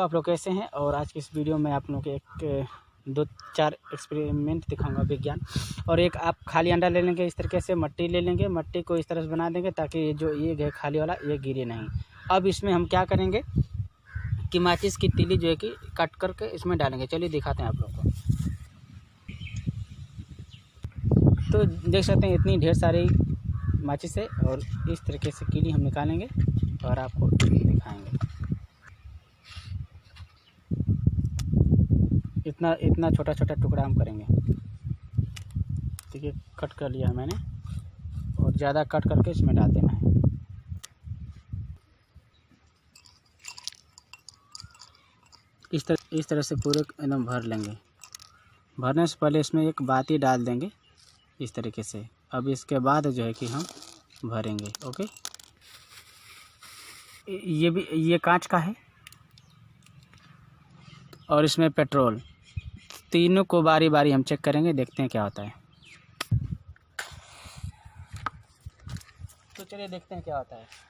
Hello, आप लोग कैसे हैं। और आज की इस वीडियो में आप लोगों को एक 2-4 एक्सपेरिमेंट दिखाऊंगा विज्ञान। और एक आप खाली अंडा ले लेंगे, इस तरीके से मट्टी ले लेंगे, मट्टी को इस तरह से बना देंगे ताकि जो ये है खाली वाला ये गिरे नहीं। अब इसमें हम क्या करेंगे कि माचिस की तीली जो है कि कट करके इसमें डालेंगे। चलिए दिखाते हैं आप लोग को। तो देख सकते हैं इतनी ढेर सारी माचिस है और इस तरीके से कीली हम निकालेंगे और आपको दिखाएंगे। इतना छोटा छोटा टुकड़ा हम करेंगे। देखिए कट कर लिया है मैंने और ज़्यादा कट करके इसमें डाल देना है। इस तरह से पूरे एकदम भर लेंगे। भरने से पहले इसमें एक बाती डाल देंगे इस तरीके से। अब इसके बाद जो है कि हम भरेंगे। ओके, ये कांच का है और इसमें पेट्रोल। तीनों को बारी बारी हम चेक करेंगे, देखते हैं क्या होता है। तो चलिए देखते हैं क्या होता है।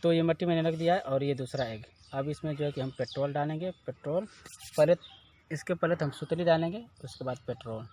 तो ये मट्टी मैंने रख दिया है और ये दूसरा एग। अब इसमें जो है कि हम पेट्रोल डालेंगे। पेट्रोल पहले इसके पहले तो हम सुतली डालेंगे, उसके बाद पेट्रोल।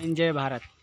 जय भारत।